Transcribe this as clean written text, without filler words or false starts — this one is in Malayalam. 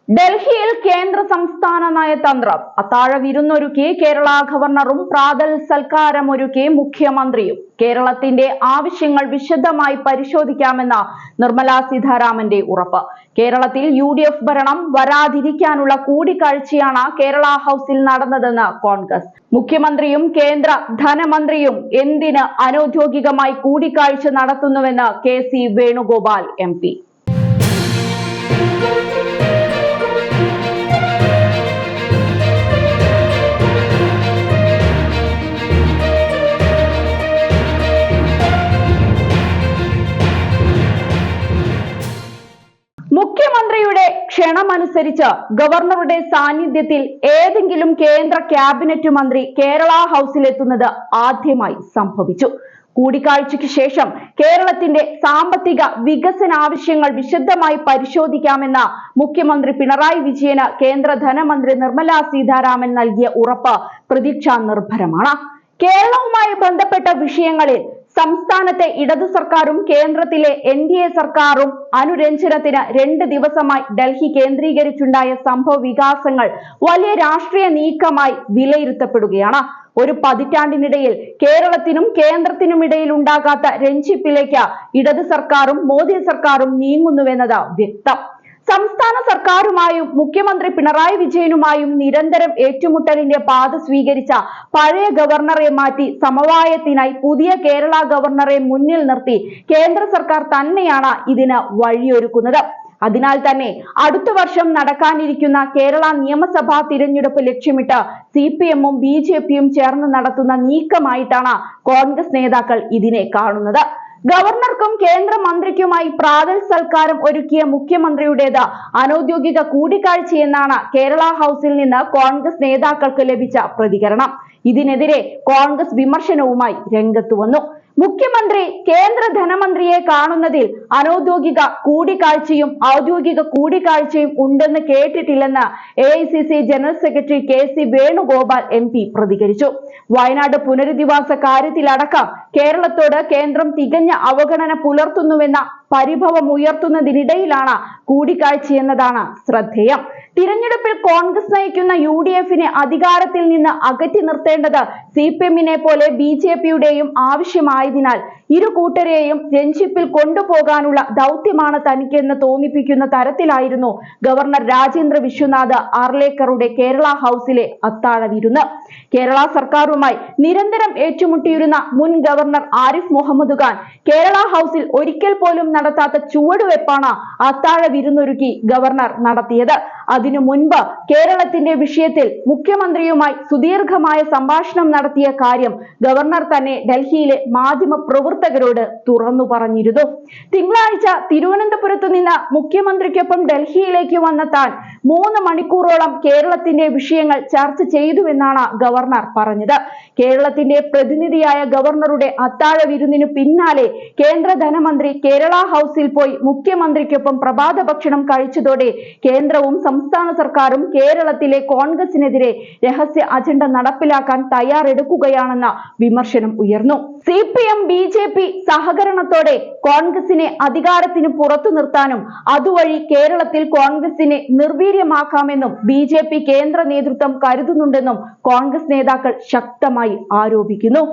ഡൽഹിയിൽ കേന്ദ്ര സംസ്ഥാന നയതന്ത്രം അത്താഴ വിരുന്നൊരുക്കി കേരള ഗവർണറും പ്രാതൽ സൽക്കാരമൊരുക്കി മുഖ്യമന്ത്രിയും. കേരളത്തിന്റെ ആവശ്യങ്ങൾ വിശദമായി പരിശോധിക്കാമെന്ന നിർമ്മല സീതാരാമന്റെ ഉറപ്പ്. കേരളത്തിൽ UDF ഭരണം വരാതിരിക്കാനുള്ള കൂടിക്കാഴ്ചയാണ് കേരള ഹൗസിൽ നടന്നതെന്ന് കോൺഗ്രസ്. മുഖ്യമന്ത്രിയും കേന്ദ്ര ധനമന്ത്രിയും എന്തിന് അനൗദ്യോഗികമായി കൂടിക്കാഴ്ച നടത്തുന്നുവെന്ന് KC വേണുഗോപാൽ MP. മുഖ്യമന്ത്രിയുടെ ക്ഷണമനുസരിച്ച് ഗവർണറുടെ സാന്നിധ്യത്തിൽ ഏതെങ്കിലും കേന്ദ്ര ക്യാബിനറ്റ് മന്ത്രി കേരള ഹൗസിലെത്തുന്നത് ആദ്യമായി സംഭവിച്ചു. കൂടിക്കാഴ്ചയ്ക്ക് ശേഷം കേരളത്തിന്റെ സാമ്പത്തിക വികസന ആവശ്യങ്ങൾ വിശദമായി പരിശോധിക്കാമെന്ന മുഖ്യമന്ത്രി പിണറായി വിജയന് കേന്ദ്ര ധനമന്ത്രി നിർമ്മല സീതാരാമൻ നൽകിയ ഉറപ്പ് പ്രതീക്ഷാ നിർഭരമാണ്. കേരളവുമായി ബന്ധപ്പെട്ട വിഷയങ്ങളിൽ സംസ്ഥാനത്തെ ഇടതു സർക്കാരും കേന്ദ്രത്തിലെ NDA സർക്കാരും അനുരഞ്ജനത്തിന് 2 ദിവസമായി ഡൽഹി കേന്ദ്രീകരിച്ചുണ്ടായ സംഭവ വികാസങ്ങൾ വലിയ രാഷ്ട്രീയ നീക്കമായി വിലയിരുത്തപ്പെടുകയാണ്. ഒരു പതിറ്റാണ്ടിനിടയിൽ കേരളത്തിനും കേന്ദ്രത്തിനുമിടയിൽ ഉണ്ടാകാത്ത രഞ്ജിപ്പിലേക്ക് ഇടതു സർക്കാരും മോദി സർക്കാരും നീങ്ങുന്നുവെന്നത് വ്യക്തം. സംസ്ഥാന സർക്കാരുമായും മുഖ്യമന്ത്രി പിണറായി വിജയനുമായും നിരന്തരം ഏറ്റുമുട്ടലിന്റെ പാത സ്വീകരിച്ച പഴയ ഗവർണറെ മാറ്റി സമവായത്തിനായി പുതിയ കേരള ഗവർണറെ മുന്നിൽ നിർത്തി കേന്ദ്ര സർക്കാർ തന്നെയാണ് ഇതിന് വഴിയൊരുക്കുന്നത്. അതിനാൽ തന്നെ അടുത്ത വർഷം നടക്കാനിരിക്കുന്ന കേരള നിയമസഭാ തിരഞ്ഞെടുപ്പ് ലക്ഷ്യമിട്ട് CPM-ഉം BJP-യും ചേർന്ന് നടത്തുന്ന നീക്കമായിട്ടാണ് കോൺഗ്രസ് നേതാക്കൾ ഇതിനെ കാണുന്നത്. ഗവർണർക്കും കേന്ദ്രമന്ത്രിക്കുമായി പ്രാതൽ സൽക്കാരം ഒരുക്കിയ മുഖ്യമന്ത്രിയുടേത് അനൗദ്യോഗിക കൂടിക്കാഴ്ചയെന്നാണ് കേരള ഹൗസിൽ നിന്ന് കോൺഗ്രസ് നേതാക്കൾക്ക് ലഭിച്ച പ്രതികരണം. ഇതിനെതിരെ കോൺഗ്രസ് വിമർശനവുമായി രംഗത്തു വന്നു. മുഖ്യമന്ത്രി കേന്ദ്ര ധനമന്ത്രിയെ കാണുന്നതിൽ അനൗദ്യോഗിക കൂടിക്കാഴ്ചയും ഔദ്യോഗിക കൂടിക്കാഴ്ചയും ഉണ്ടെന്ന് കേട്ടിട്ടില്ലെന്ന് AICC general secretary KC Venugopal MP പ്രതികരിച്ചു. വയനാട് പുനരധിവാസ കാര്യത്തിലടക്കം കേരളത്തോട് കേന്ദ്രം തികഞ്ഞ അവഗണന പുലർത്തുന്നുവെന്ന പരിഭവമുയർത്തുന്നതിനിടയിലാണ് കൂടിക്കാഴ്ചയെന്നതാണ് ശ്രദ്ധേയം. തിരഞ്ഞെടുപ്പിൽ കോൺഗ്രസ് നയിക്കുന്ന UDF-നെ അധികാരത്തിൽ നിന്ന് അകറ്റി നിർത്തേണ്ടത് CPM-നെ പോലെ BJP-യുടെയും ആവശ്യമായതിനാൽ ഇരു കൂട്ടരെയും രഞ്ജിപ്പിൽ കൊണ്ടുപോകാനുള്ള ദൗത്യമാണ് തനിക്കെന്ന് തോന്നിപ്പിക്കുന്ന തരത്തിലായിരുന്നു ഗവർണർ രാജേന്ദ്ര വിശ്വനാഥ് ആർലേക്കറുടെ കേരള ഹൗസിലെ അത്താഴ വിരുന്ന്. കേരള സർക്കാരുമായി നിരന്തരം ഏറ്റുമുട്ടിയിരുന്ന മുൻ ഗവർണർ ആരിഫ് മുഹമ്മദ് ഖാൻ കേരള ഹൗസിൽ ഒരിക്കൽ പോലും നടത്താത്ത ചുവടുവെപ്പാണ് അത്താഴ വിരുന്നൊരുക്കി ഗവർണർ നടത്തിയത്. അതിനു മുൻപ് കേരളത്തിന്റെ വിഷയത്തിൽ മുഖ്യമന്ത്രിയുമായി സുദീർഘമായ സംഭാഷണം നടത്തിയ കാര്യം ഗവർണർ തന്നെ ഡൽഹിയിലെ മാധ്യമ പ്രവർത്തകരോട് തുറന്നു പറഞ്ഞിരുന്നു. തിങ്കളാഴ്ച തിരുവനന്തപുരത്ത് നിന്ന് മുഖ്യമന്ത്രിക്കൊപ്പം ഡൽഹിയിലേക്ക് വന്ന താൻ 3 മണിക്കൂറോളം കേരളത്തിന്റെ വിഷയങ്ങൾ ചർച്ച ചെയ്തുവെന്നാണ് ഗവർണർ പറഞ്ഞത്. കേരളത്തിന്റെ പ്രതിനിധിയായ ഗവർണറുടെ അത്താഴ വിരുന്നിനു പിന്നാലെ കേന്ദ്ര ധനമന്ത്രി കേരള ഹൗസിൽ പോയി മുഖ്യമന്ത്രിക്കൊപ്പം പ്രഭാത ഭക്ഷണം കഴിച്ചതോടെ കേന്ദ്രവും സംസ്ഥാന സർക്കാരും കേരളത്തിലെ കോൺഗ്രസിനെതിരെ രഹസ്യ അജണ്ട നടപ്പിലാക്കാൻ തയ്യാറെടുക്കുകയാണെന്ന വിമർശനം ഉയർന്നു. CPM BJP സഹകരണത്തോടെ കോൺഗ്രസിനെ അധികാരത്തിന് പുറത്തു നിർത്താനും അതുവഴി കേരളത്തിൽ കോൺഗ്രസിനെ നിർവീര്യമാക്കാമെന്നും BJP കേന്ദ്ര നേതൃത്വം കരുതുന്നുണ്ടെന്നും കോൺഗ്രസ് നേതാക്കൾ ശക്തമായി ആരോപിക്കുന്നു.